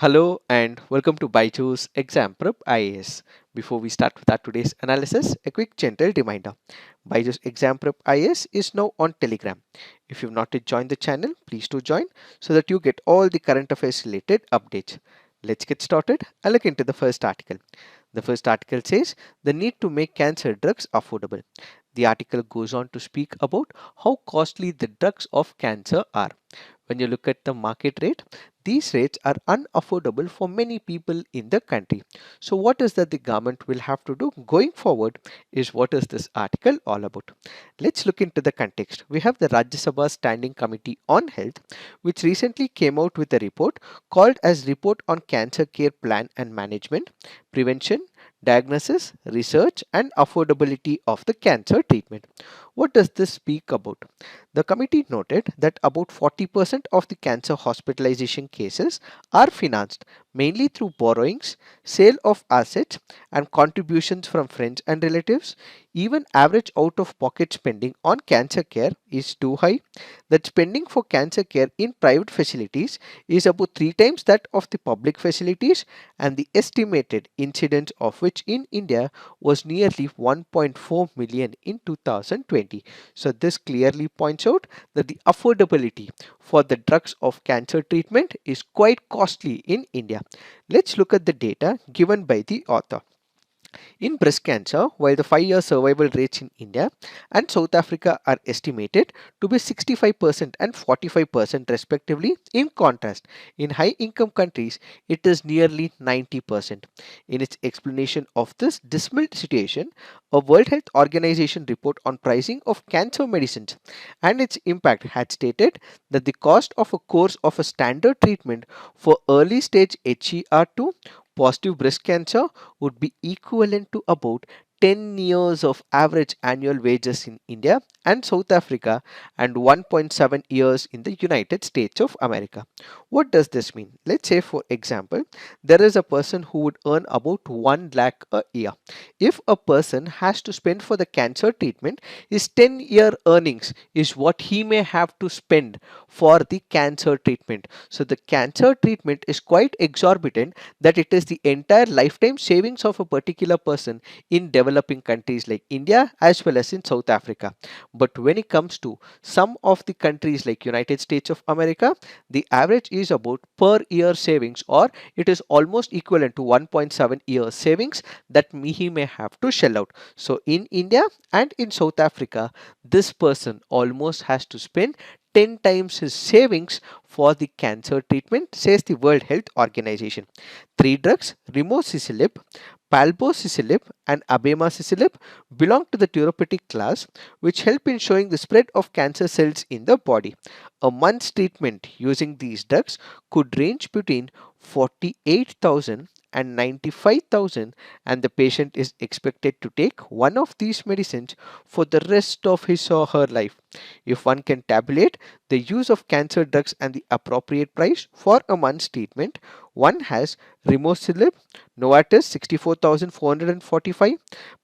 Hello and welcome to Byjus Exam Prep IAS. Before we start with our today's analysis, a quick gentle reminder. Byjus Exam Prep IAS is now on Telegram. If you've not yet joined the channel, please do join so that you get all the current affairs related updates. Let's get started and look into the first article. The first article says the need to make cancer drugs affordable. The article goes on to speak about how costly the drugs of cancer are. When you look at the market rate, these rates are unaffordable for many people in the country. So what is that the government will have to do going forward is what is this article all about. Let's look into the context. We have the Rajya Sabha Standing Committee on Health, which recently came out with a report called as Report on Cancer Care Plan and Management, Prevention, Diagnosis, Research and Affordability of the Cancer Treatment. What does this speak about? The committee noted that about 40% of the cancer hospitalization cases are financed mainly through borrowings, sale of assets, and contributions from friends and relatives. Even average out of pocket spending on cancer care is too high. That spending for cancer care in private facilities is about 3 times that of the public facilities, and the estimated incidence of which in India was nearly 1.4 million in 2020. So this clearly points out that the affordability for the drugs of cancer treatment is quite costly in India. Let's look at the data given by the author. In breast cancer, while the 5-year survival rates in India and South Africa are estimated to be 65% and 45% respectively, in contrast, in high income countries, it is nearly 90%. In its explanation of this dismal situation, a World Health Organization report on pricing of cancer medicines and its impact had stated that the cost of a course of a standard treatment for early stage HER2 positive breast cancer would be equivalent to about 10 years of average annual wages in India and South Africa and 1.7 years in the United States of America. What does this mean? Let's say, for example, there is a person who would earn about 1 lakh a year. If a person has to spend for the cancer treatment, his 10-year earnings is what he may have to spend for the cancer treatment. So the cancer treatment is quite exorbitant, that it is the entire lifetime savings of a particular person in developing countries like India as well as in South Africa. But when it comes to some of the countries like United States of America, the average is about per year savings, or it is almost equivalent to 1.7 years savings that he may have to shell out. So in India and in South Africa, this person almost has to spend 10 times his savings for the cancer treatment, says the World Health Organization. Three drugs, rimoxicillib, palbocicillib and abemacicillib, belong to the therapeutic class, which help in showing the spread of cancer cells in the body. A month's treatment using these drugs could range between 48,000 and 95,000, and the patient is expected to take one of these medicines for the rest of his or her life. If one can tabulate the use of cancer drugs and the appropriate price for a month's treatment, one has rimoxicillib, Novartis 64,445,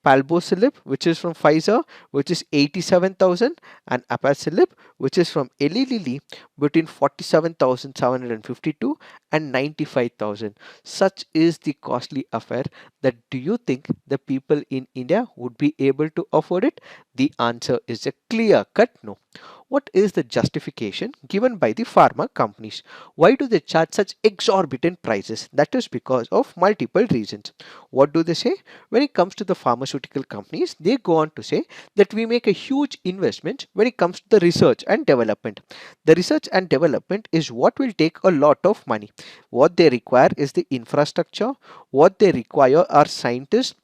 palbocicillib, which is from Pfizer, which is 87,000, and abacicillib, which is from Eli Lilly, between 47,752 and 95,000. Such is the costly affair that do you think the people in India would be able to afford it? The answer is a clear cut no. What is the justification given by the pharma companies? Why do they charge such exorbitant prices? That is because of multiple reasons. What do they say? When it comes to the pharmaceutical companies, they go on to say that we make a huge investment when it comes to the research and development. The research and development is what will take a lot of money. What they require is the infrastructure. What they require are scientists,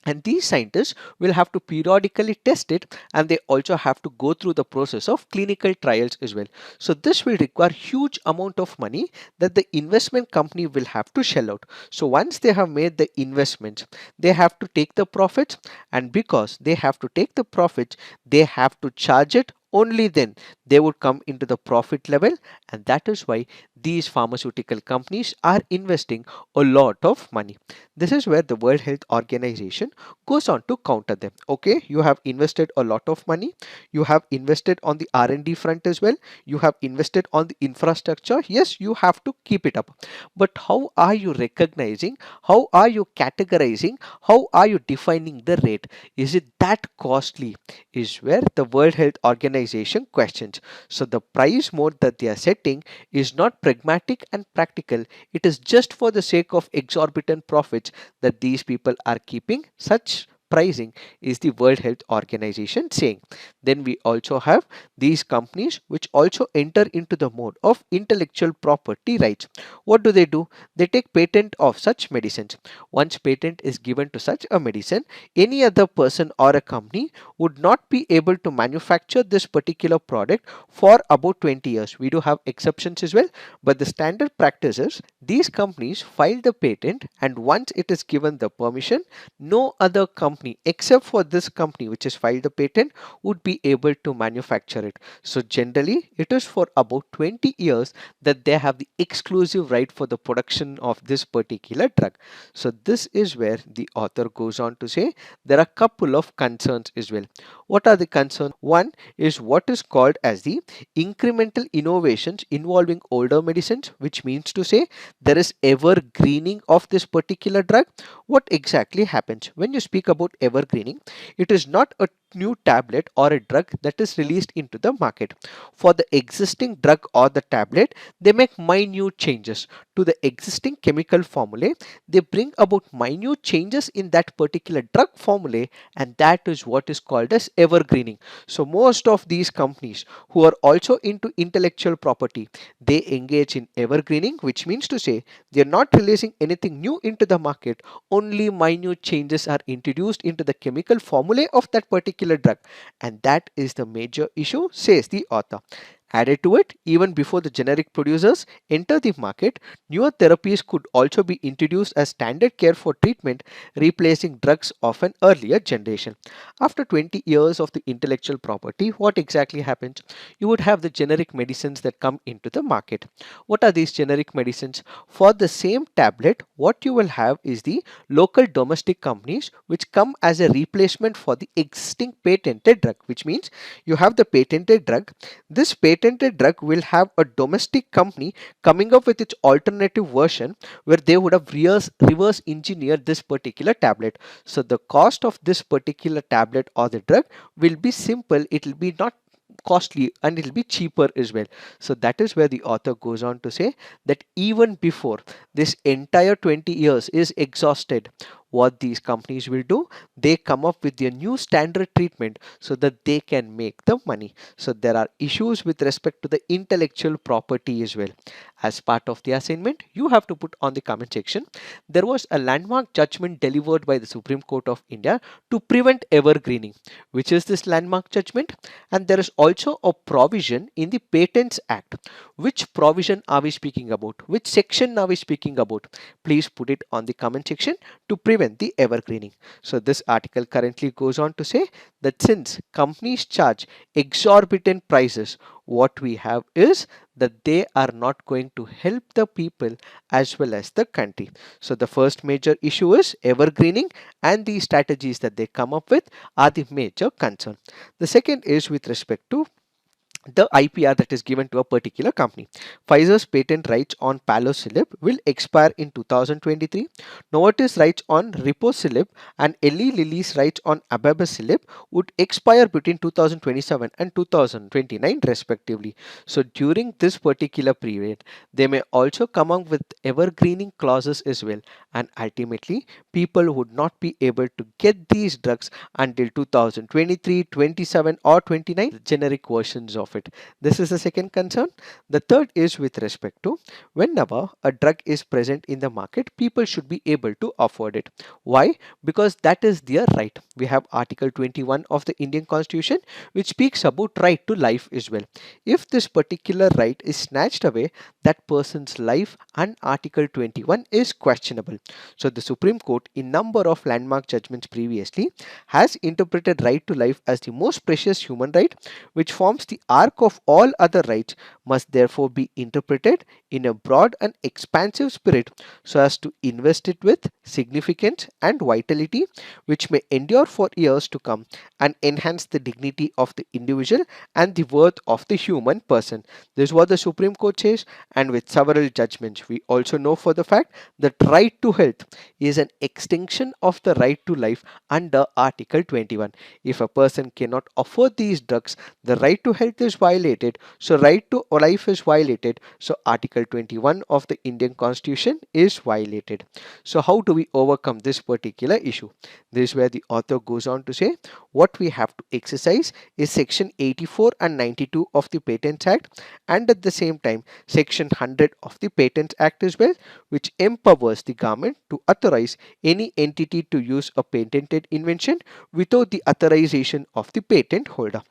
and these scientists will have to periodically test it, and they also have to go through the process of clinical trials as well. So this will require huge amount of money that the investment company will have to shell out. So once they have made the investments, they have to take the profits, and because they have to take the profits, they have to charge it only then they would come into the profit level, and that is why these pharmaceutical companies are investing a lot of money. This is where the World Health Organization goes on to counter them. Okay, you have invested a lot of money, you have invested on the R&D front as well, you have invested on the infrastructure. Yes, you have to keep it up, but how are you recognizing, how are you categorizing, how are you defining the rate? Is it that costly? Is where the World Health Organization questions. So the price mode that they are setting is not pragmatic and practical. It is just for the sake of exorbitant profits that these people are keeping such pricing, is the World Health Organization saying. Then we also have these companies which also enter into the mode of intellectual property rights. What do? They take patent of such medicines. Once patent is given to such a medicine, any other person or a company would not be able to manufacture this particular product for about 20 years. We do have exceptions as well, but the standard practice is these companies file the patent, and once it is given the permission, no other company except for this company which has filed the patent would be able to manufacture it. So generally it is for about 20 years that they have the exclusive right for the production of this particular drug. So this is where the author goes on to say there are a couple of concerns as well. What are the concerns? One is what is called as the incremental innovations involving older medicines, which means to say there is evergreening of this particular drug. What exactly happens when you speak about evergreening? It is not a new tablet or a drug that is released into the market. For the existing drug or the tablet, they make minute changes to the existing chemical formulae. They bring about minute changes in that particular drug formulae, and that is what is called as evergreening. So most of these companies who are also into intellectual property, they engage in evergreening, which means to say they are not releasing anything new into the market. Only minute changes are introduced into the chemical formulae of that particular drug, and that is the major issue, says the author. Added to it, even before the generic producers enter the market, newer therapies could also be introduced as standard care for treatment, replacing drugs of an earlier generation. After 20 years of the intellectual property, what exactly happens? You would have the generic medicines that come into the market. What are these generic medicines? For the same tablet, what you will have is the local domestic companies which come as a replacement for the existing patented drug, which means you have the patented drug. This patented drug will have a domestic company coming up with its alternative version where they would have reverse engineered this particular tablet. So the cost of this particular tablet or the drug will be simple. It will be not costly, and it will be cheaper as well. So that is where the author goes on to say that even before this entire 20 years is exhausted, what these companies will do, they come up with their new standard treatment so that they can make the money. So there are issues with respect to the intellectual property as well. As part of the assignment, you have to put on the comment section, there was a landmark judgment delivered by the Supreme Court of India to prevent evergreening. Which is this landmark judgment? And there is also a provision in the Patents Act. Which provision are we speaking about? Which section are we speaking about? Please put it on the comment section to prevent the evergreening. So this article currently goes on to say that since companies charge exorbitant prices, what we have is that they are not going to help the people as well as the country. So the first major issue is evergreening, and the strategies that they come up with are the major concern. The second is with respect to the IPR that is given to a particular company. Pfizer's patent rights on Palbociclib will expire in 2023. Novartis rights on Ribociclib and Eli Lilly's rights on Abemaciclib would expire between 2027 and 2029 respectively. So during this particular period, they may also come up with evergreening clauses as well, and ultimately people would not be able to get these drugs until 2023, 27 or 29, the generic versions of profit. This is the second concern. The third is with respect to whenever a drug is present in the market, people should be able to afford it. Why? Because that is their right. We have Article 21 of the Indian Constitution which speaks about right to life as well. If this particular right is snatched away, that person's life and Article 21 is questionable. So the Supreme Court in number of landmark judgments previously has interpreted right to life as the most precious human right, which forms the arc of all other rights, must therefore be interpreted in a broad and expansive spirit so as to invest it with significance and vitality which may endure for years to come and enhance the dignity of the individual and the worth of the human person. This is what the Supreme Court says, and with several judgments, we also know for the fact that right to health is an extension of the right to life under Article 21. If a person cannot afford these drugs, the right to health is violated. So right to life is violated. So Article 21 of the Indian Constitution is violated. So how do we overcome this particular issue? This is where the author goes on to say what we have to exercise is section 84 and 92 of the Patents Act, and at the same time section 100 of the Patents Act as well, which empowers the government to authorize any entity to use a patented invention without the authorization of the patent holder.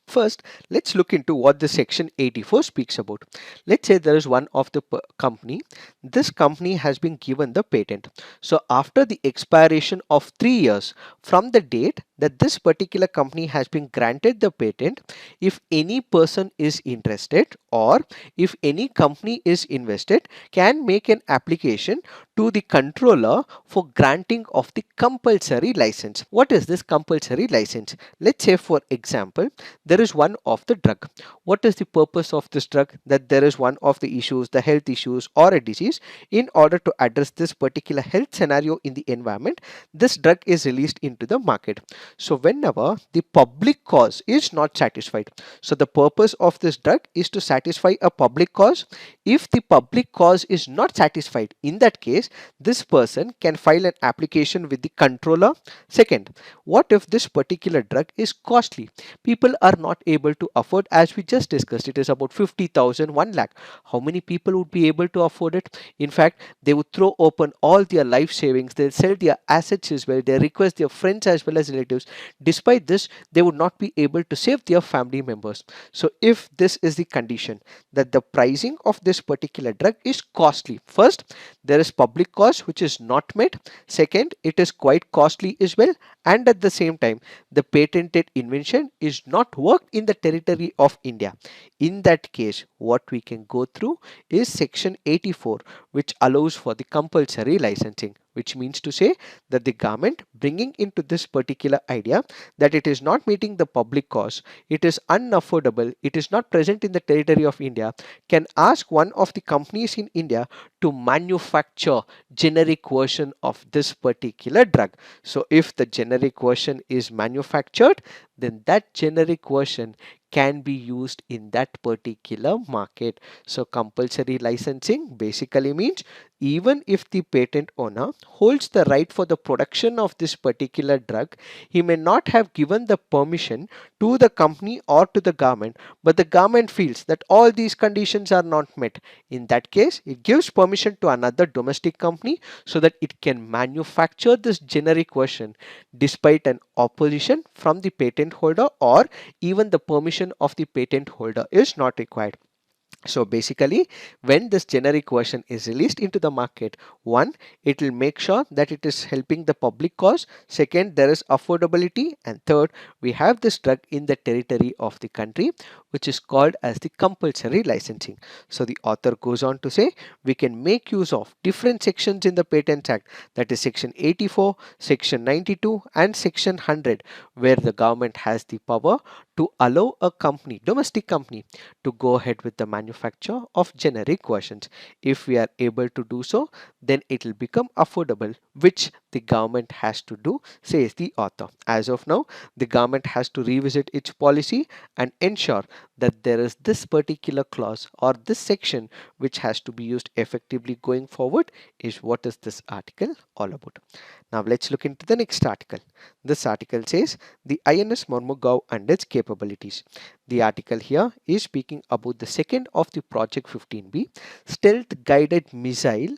First, let's look into what the section 84 speaks about. Let's say there is one of the company. This company has been given the patent. So after the expiration of 3 years from the date that this particular company has been granted the patent, if any person is interested or if any company is invested, can make an application to the controller for granting of the compulsory license. What is this compulsory license? Let's say for example, there is one of the drug. What is the purpose of this drug? That there is one of the issues, the health issues or a disease. In order to address this particular health scenario in the environment, this drug is released into the market. So whenever the public cause is not satisfied, so the purpose of this drug is to satisfy a public cause. If the public cause is not satisfied, in that case, this person can file an application with the controller. Second, what if this particular drug is costly? People are not able to afford, as we just discussed, it is about 50,000, 1 lakh. How many people would be able to afford it? In fact, they would throw open all their life savings, they'll sell their assets as well, they request their friends as well as relatives. Despite this, they would not be able to save their family members. So if this is the condition that the pricing of this particular drug is costly, first, there is public cost which is not met. Second, it is quite costly as well, and at the same time the patented invention is not worked in the territory of India. In that case, what we can go through is section 84, which allows for the compulsory licensing, which means to say that the government bringing into this particular idea that it is not meeting the public cause, it is unaffordable, it is not present in the territory of India, can ask one of the companies in India to manufacture generic version of this particular drug. So if the generic version is manufactured, then that generic version can be used in that particular market. So compulsory licensing basically means even if the patent owner holds the right for the production of this particular drug, he may not have given the permission to the company or to the government, but the government feels that all these conditions are not met. In that case, it gives permission to another domestic company so that it can manufacture this generic version despite an opposition from the patent holder, or even the permission of the patent holder is not required. So basically, when this generic version is released into the market, one, it will make sure that it is helping the public cause. Second, there is affordability. And third, we have this drug in the territory of the country, which is called as the compulsory licensing. So the author goes on to say, we can make use of different sections in the Patents Act, that is section 84, section 92 and section 100, where the government has the power to allow a company, domestic company, to go ahead with the manufacture of generic versions. If we are able to do so, then it will become affordable, which the government has to do, says the author. As of now, the government has to revisit its policy and ensure that there is this particular clause or this section which has to be used effectively going forward is what is this article all about. Now let's look into the next article. This article says the INS Mormugao and its capabilities. The article here is speaking about the second of the Project 15B stealth guided missile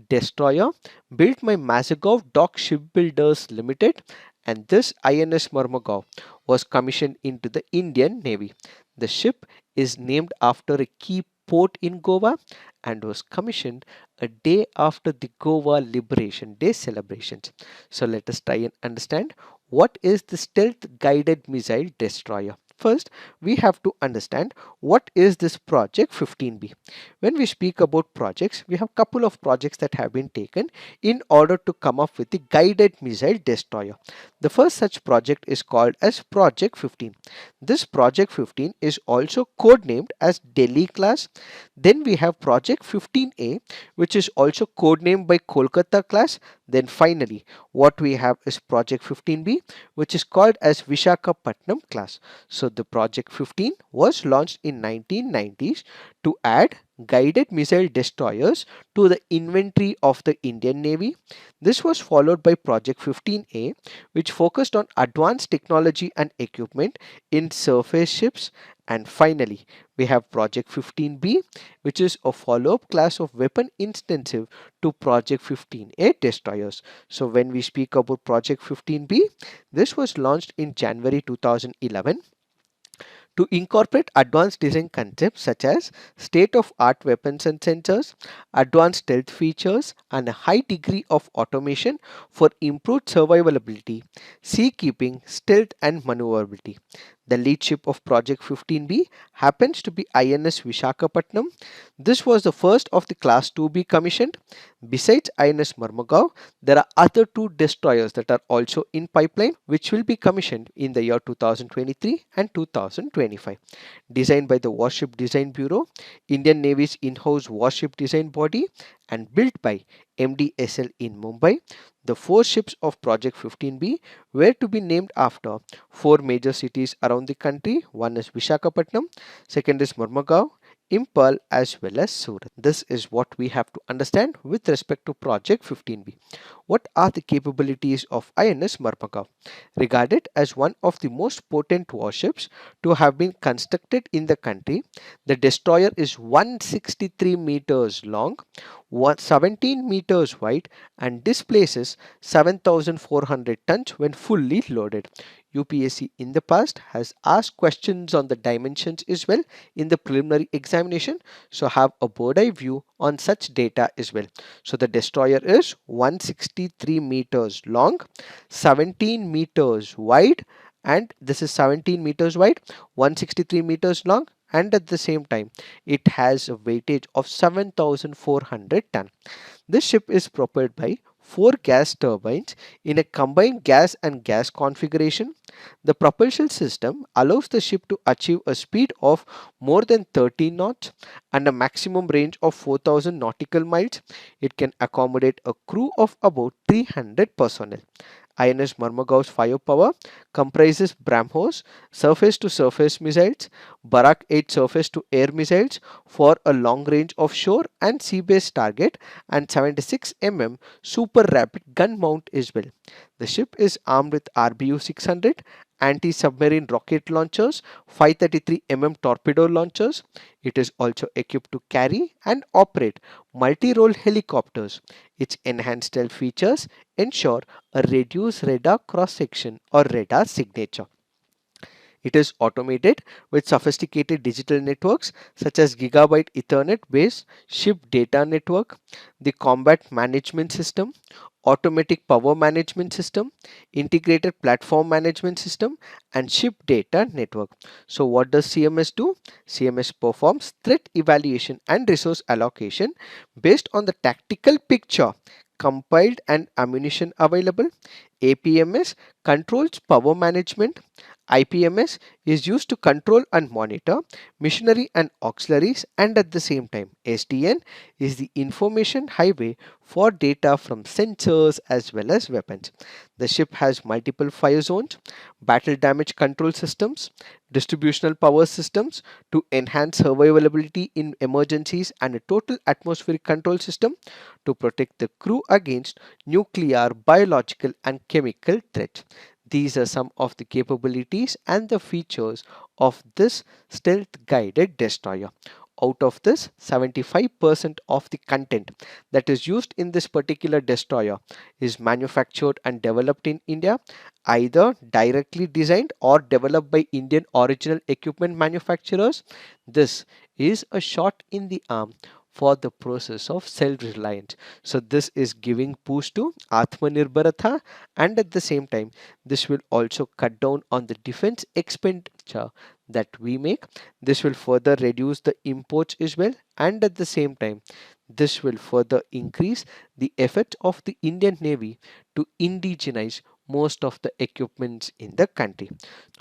destroyer built by Mazagov Dock Shipbuilders Limited, and this INS Mormugao was commissioned into the Indian Navy. The ship is named after a key port in Goa and was commissioned a day after the Goa Liberation Day celebrations. So let us try and understand what is the stealth guided missile destroyer. First, we have to understand what is this project 15B. When we speak about projects, we have couple of projects that have been taken in order to come up with the guided missile destroyer. The first such project is called as Project 15. This Project 15 is also codenamed as Delhi class. Then we have Project 15A, which is also codenamed by Kolkata class. Then finally, what we have is Project 15B, which is called as Vishakhapatnam class. So the Project 15 was launched in 1990s to add guided missile destroyers to the inventory of the Indian Navy. This was followed by Project 15A, which focused on advanced technology and equipment in surface ships. And finally, we have Project 15B, which is a follow-up class of weapon intensive to Project 15A destroyers. So when we speak about Project 15B, this was launched in January 2011 to incorporate advanced design concepts such as state-of-art weapons and sensors, advanced stealth features, and a high degree of automation for improved survivability, seakeeping, stealth, and maneuverability. The lead ship of Project 15B happens to be INS Vishakhapatnam. This was the first of the Class 2B commissioned. Besides INS Mormugao, there are other two destroyers that are also in pipeline, which will be commissioned in the year 2023 and 2025. Designed by the Warship Design Bureau, Indian Navy's in-house warship design body, and built by MDSL in Mumbai, the four ships of Project 15B were to be named after four major cities around the country. One is Vishakhapatnam, second is Mormugao, Impal, as well as Surat. This is what we have to understand with respect to Project 15B. What are the capabilities of INS Mormugao? Regarded as one of the most potent warships to have been constructed in the country, the destroyer is 163 meters long, 17 meters wide, and displaces 7,400 tons when fully loaded. UPSC in the past has asked questions on the dimensions as well in the preliminary examination, so have a bird's eye view on such data as well. So the destroyer is 163 meters long, 17 meters wide, and this is 17 meters wide, 163 meters long, and at the same time it has a weightage of 7,400 ton. This ship is propelled by four gas turbines in a combined gas and gas configuration. The propulsion system allows the ship to achieve a speed of more than 13 knots and a maximum range of 4,000 nautical miles. It can accommodate a crew of about 300 personnel. INS Mormugao's firepower comprises BrahMos surface-to-surface missiles, Barak 8 surface-to-air missiles for a long range of shore and sea-based target, and 76 mm super rapid gun mount as well. The ship is armed with RBU 600 anti-submarine rocket launchers, 533 mm torpedo launchers. It is also equipped to carry and operate multi-role helicopters. Its enhanced stealth features ensure a reduced radar cross-section or radar signature. It is automated with sophisticated digital networks such as Gigabit Ethernet based ship data network, the combat management system, automatic power management system, integrated platform management system, and ship data network. So what does CMS do? CMS performs threat evaluation and resource allocation based on the tactical picture compiled and ammunition available. APMS controls power management. IPMS is used to control and monitor machinery and auxiliaries, and at the same time SDN is the information highway for data from sensors as well as weapons. The ship has multiple fire zones, battle damage control systems, distributional power systems to enhance survivability in emergencies, and a total atmospheric control system to protect the crew against nuclear, biological, and chemical threats. These are some of the capabilities and the features of this stealth guided destroyer. Out of this, 75% of the content that is used in this particular destroyer is manufactured and developed in India, either directly designed or developed by Indian original equipment manufacturers. This is a shot in the arm for the process of self-reliance. So this is giving boost to Atmanirbharata, and at the same time this will also cut down on the defense expenditure that we make. This will further reduce the imports as well, and at the same time this will further increase the effort of the Indian Navy to indigenize most of the equipments in the country.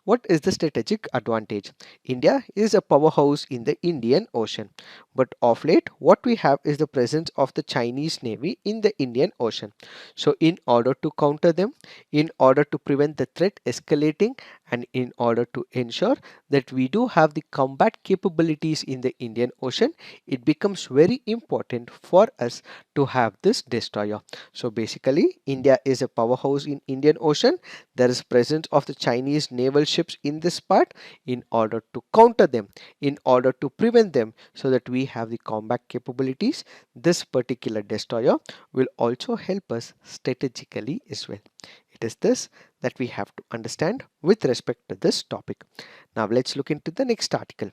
What is the strategic advantage? India is a powerhouse in the Indian Ocean, but of late what we have is the presence of the Chinese Navy in the Indian Ocean. So in order to counter them, in order to prevent the threat escalating, and in order to ensure that we do have the combat capabilities in the Indian Ocean, it becomes very important for us to have this destroyer. So basically India is a powerhouse in Indian Ocean. There is presence of the Chinese naval ships in this part. In order to counter them, in order to prevent them, so that we have the combat capabilities, this particular destroyer will also help us strategically as well. It is this that we have to understand with respect to this topic. Now let's look into the next article.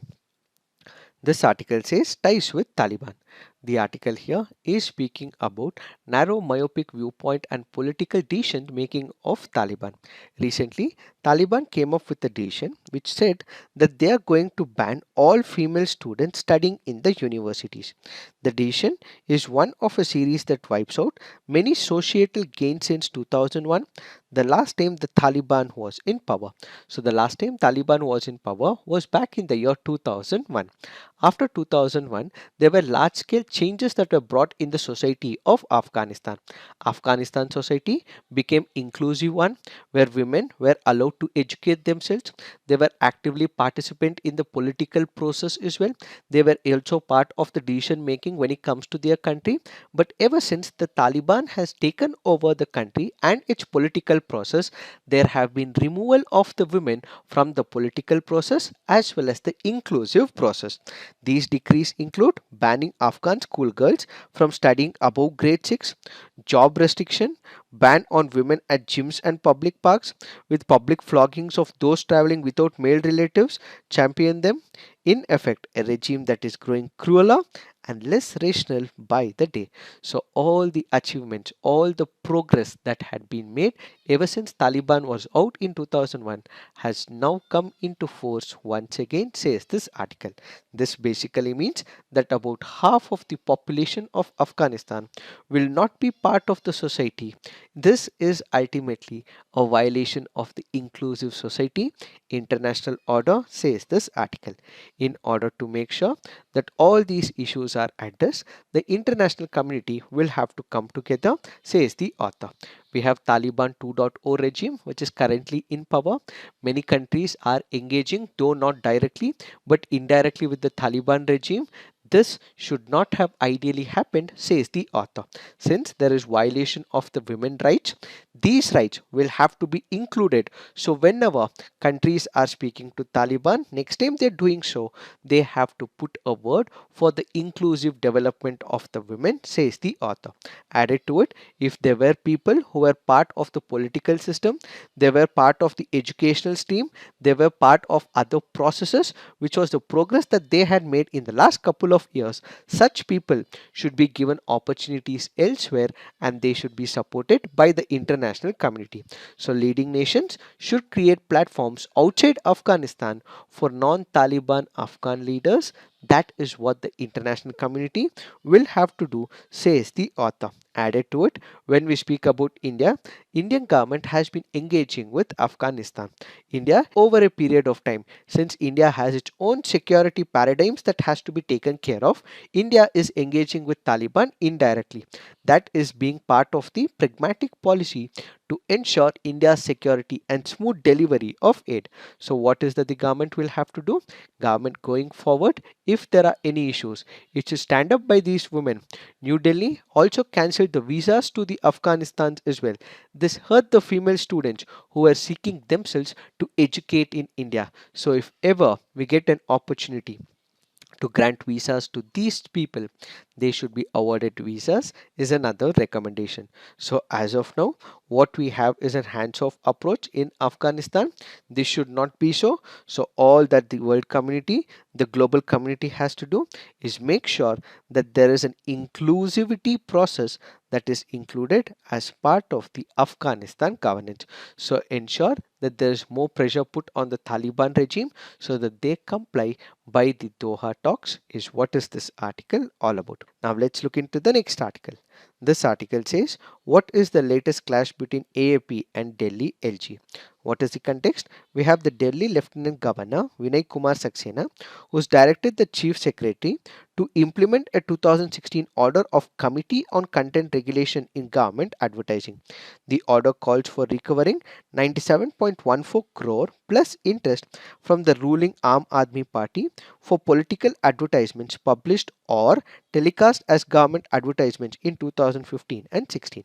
This article says ties with Taliban. The article here is speaking about narrow myopic viewpoint and political decision making of Taliban. Recently, Taliban came up with a decision which said that they are going to ban all female students studying in the universities. The decision is one of a series that wipes out many societal gains since 2001, the last time the Taliban was in power. So the last time Taliban was in power was back in the year 2001. After 2001, there were large scale changes that were brought in the society of Afghanistan. Afghanistan society became inclusive one, where women were allowed to educate themselves. They were actively participant in the political process as well. They were also part of the decision making when it comes to their country. But ever since the Taliban has taken over the country and its political process, there have been removal of the women from the political process as well as the inclusive process. These decrees include banning Afghan schoolgirls from studying above grade 6, job restriction, ban on women at gyms and public parks, with public floggings of those traveling without male relatives, champion them. In effect, a regime that is growing crueler and less rational by the day. So all the achievements, all the progress that had been made ever since Taliban was out in 2001 has now come into force once again, says this article. This basically means that about half of the population of Afghanistan will not be part of the society. This is ultimately a violation of the inclusive society international order, says this article. In order to make sure that all these issues are addressed, the international community will have to come together, says the author. We have Taliban 2.0 regime, which is currently in power. Many countries are engaging, though not directly, but indirectly with the Taliban regime. This should not have ideally happened, says the author. Since there is violation of the women rights, these rights will have to be included. So whenever countries are speaking to Taliban, next time they're doing so, they have to put a word for the inclusive development of the women, says the author. Added to it, if there were people who were part of the political system, they were part of the educational stream, they were part of other processes, which was the progress that they had made in the last couple of years, such people should be given opportunities elsewhere and they should be supported by the international community. So leading nations should create platforms outside Afghanistan for non-Taliban Afghan leaders. That is what the international community will have to do, says the author. added to it, when we speak about India, Indian government has been engaging with Afghanistan. India over a period of time, since India has its own security paradigms that has to be taken care of, India is engaging with Taliban indirectly. That is being part of the pragmatic policy to ensure India's security and smooth delivery of aid. So what is that the government will have to do? Government going forward, if there are any issues, it should stand up by these women. New Delhi also cancelled the visas to the Afghanistan as well. This hurt the female students who were seeking themselves to educate in India. So if ever we get an opportunity to grant visas to these people, they should be awarded visas is another recommendation. So as of now, what we have is a hands-off approach in Afghanistan. This should not be so. So all that the world community, the global community has to do is make sure that there is an inclusivity process that is included as part of the Afghanistan governance. So ensure that there is more pressure put on the Taliban regime so that they comply by the Doha talks is what is this article all about. Now let's look into the next article. This article says, what is the latest clash between AAP and Delhi LG? What is the context? We have the Delhi Lieutenant Governor Vinay Kumar Saxena, who's directed the Chief Secretary to implement a 2016 order of Committee on Content Regulation in Government Advertising. The order calls for recovering 97.14 crore plus interest from the ruling Aam Aadmi Party for political advertisements published or telecast as government advertisements in 2015 and 16.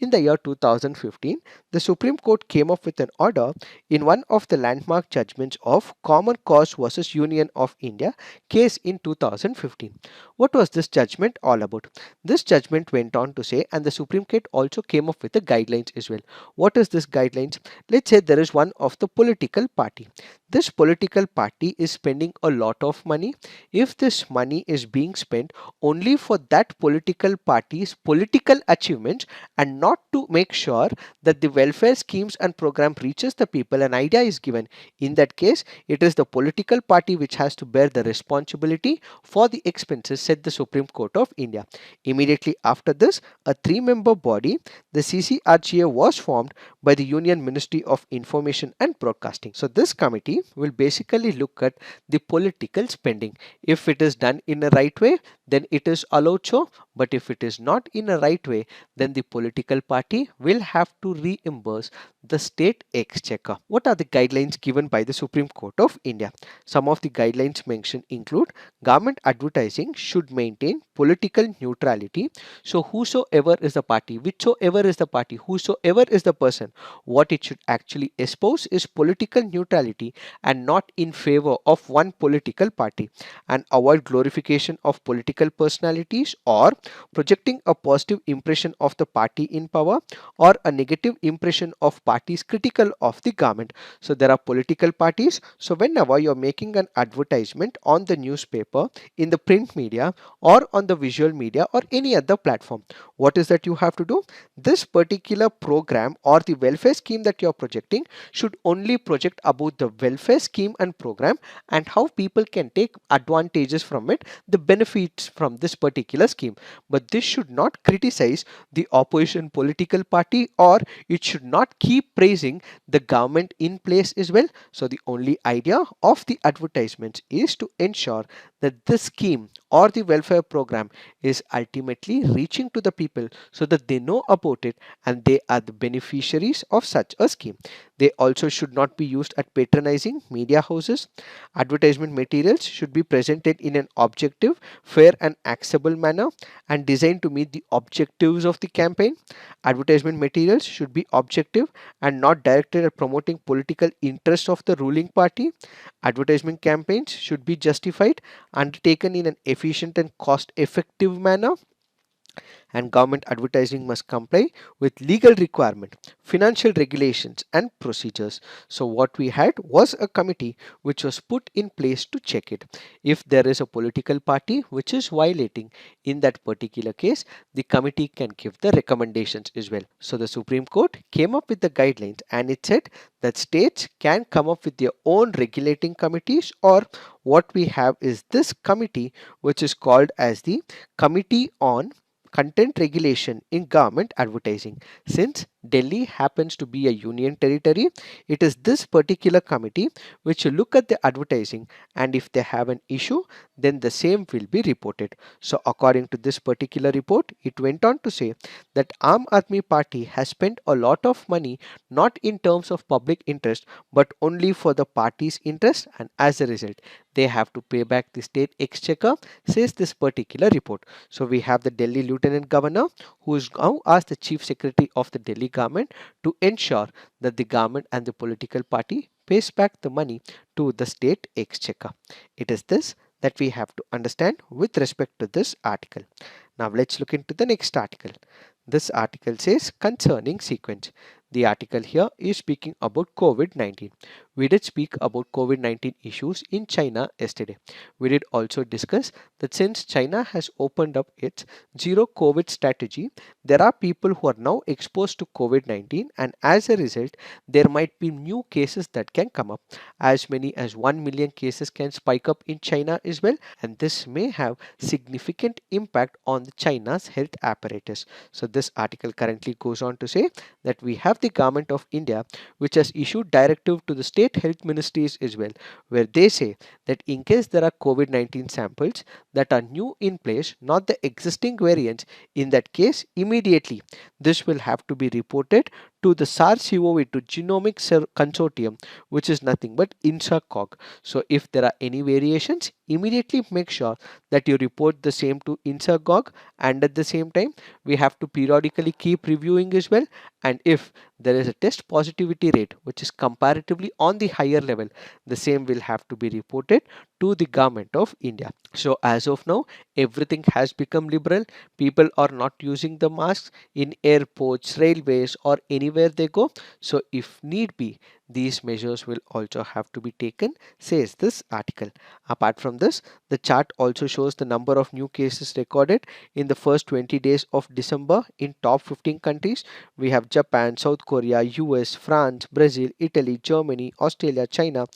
In the year 2015, the Supreme Court came up with an order in one of the landmark judgments of Common Cause versus Union of India case in 2015. What was this judgment all about? This judgment went on to say, and the Supreme Court also came up with the guidelines as well. What is this guidelines? Let's say there is one of the political party. This political party is spending a lot of money. If this money is being spent only for that political party's political achievements and not to make sure that the welfare schemes and program reaches the people, an idea is given. In that case, it is the political party which has to bear the responsibility for the expenses, said the Supreme Court of India. Immediately after this, a three-member body, the CCRGA, was formed by the Union Ministry of Information and Broadcasting. So this committee will basically look at the political spending. If it is done in a right way, then it is allowed so, but if it is not in a right way, then the political party will have to reimburse the state exchequer. What are the guidelines given by the Supreme Court of India? Some of the guidelines mentioned include government advertising should maintain political neutrality. So whosoever is the party, whichsoever is the party, whosoever is the person, what it should actually espouse is political neutrality and not in favor of one political party, and avoid glorification of political personalities or projecting a positive impression of the party in power or a negative impression of parties critical of the government. So there are political parties. So whenever you're making an advertisement on the newspaper, in the print media, or on the visual media, or any other platform, what is that you have to do? This particular program or the welfare scheme that you're projecting should only project about the welfare scheme and program and how people can take advantages from it, the benefits from this particular scheme. But this should not criticize the opposition political party, or it should not keep praising the government in place as well. So the only idea of the advertisements is to ensure that this scheme or the welfare program is ultimately reaching to the people so that they know about it and they are the beneficiaries of such a scheme. They also should not be used at patronizing media houses. Advertisement materials should be presented in an objective, fair and accessible manner and designed to meet the objectives of the campaign. Advertisement materials should be objective and not directed at promoting political interests of the ruling party. Advertisement campaigns should be justified, undertaken in an efficient and cost effective manner, and government advertising must comply with legal requirement, financial regulations and procedures. So what we had was a committee which was put in place to check it. If there is a political party which is violating in that particular case, the committee can give the recommendations as well. So the Supreme Court came up with the guidelines and it said that states can come up with their own regulating committees, or what we have is this committee which is called as the Committee on content regulation in government advertising. Since Delhi happens to be a union territory, it is this particular committee which will look at the advertising, and if they have an issue, then the same will be reported. So according to this particular report, it went on to say that Aam Aadmi Party has spent a lot of money not in terms of public interest but only for the party's interest, and as a result they have to pay back the state exchequer, says this particular report. So we have the Delhi Lieutenant Governor who is now asked the Chief Secretary of the Delhi government to ensure that the government and the political party pays back the money to the state exchequer. It is this that we have to understand with respect to this article. Now let's look into the next article. This article says concerning sequence. The article here is speaking about COVID-19. We did speak about COVID-19 issues in China yesterday. We did also discuss that since China has opened up its zero COVID strategy, there are people who are now exposed to COVID-19, and as a result, there might be new cases that can come up. As many as 1 million cases can spike up in China as well, and this may have significant impact on the China's health apparatus. So this article currently goes on to say that we have the government of India which has issued directive to the state health ministries as well, where they say that in case there are COVID-19 samples that are new in place, not the existing variants, in that case immediately this will have to be reported to the SARS-CoV-2 Genomic Consortium, which is nothing but INSACOG. So if there are any variations, immediately make sure that you report the same to INSACOG, and at the same time we have to periodically keep reviewing as well. And if there is a test positivity rate which is comparatively on the higher level, the same will have to be reported to the government of India. So as of now, everything has become liberal. People are not using the masks in airports, railways, or anywhere they go. So if need be, these measures will also have to be taken, says this article. Apart from this, the chart also shows the number of new cases recorded in the first 20 days of December in top 15 countries. We have Japan, South Korea, US, France, Brazil, Italy, Germany, Australia, China,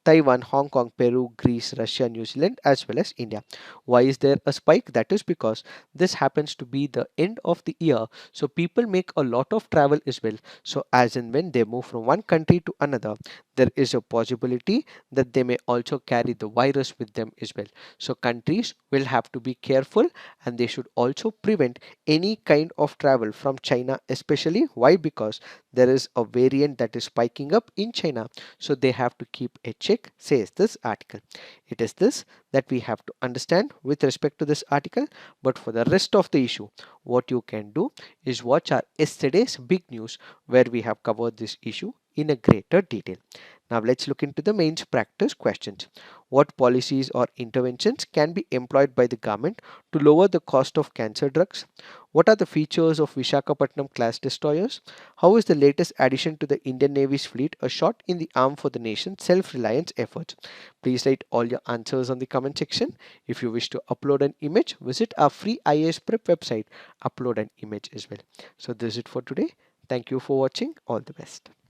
Taiwan, Hong Kong, Peru, Greece, Russia, New Zealand, as well as India. Why is there a spike? That is because this happens to be the end of the year, so people make a lot of travel as well. So as and when they move from one country to another, there is a possibility that they may also carry the virus with them as well. So countries will have to be careful, and they should also prevent any kind of travel from China, especially. Why? Because there is a variant that is spiking up in China, so they have to keep a check, says this article. It is this that we have to understand with respect to this article. But for the rest of the issue, what you can do is watch our yesterday's big news, where we have covered this issue in a greater detail. Now let's look into the mains practice questions. What policies or interventions can be employed by the government to lower the cost of cancer drugs? What are the features of Vishakhapatnam class destroyers? How is the latest addition to the Indian Navy's fleet a shot in the arm for the nation's self-reliance efforts? Please write all your answers on the comment section. If you wish to upload an image, visit our free IAS prep website, upload an image as well. So this is it for today. Thank you for watching. All the best.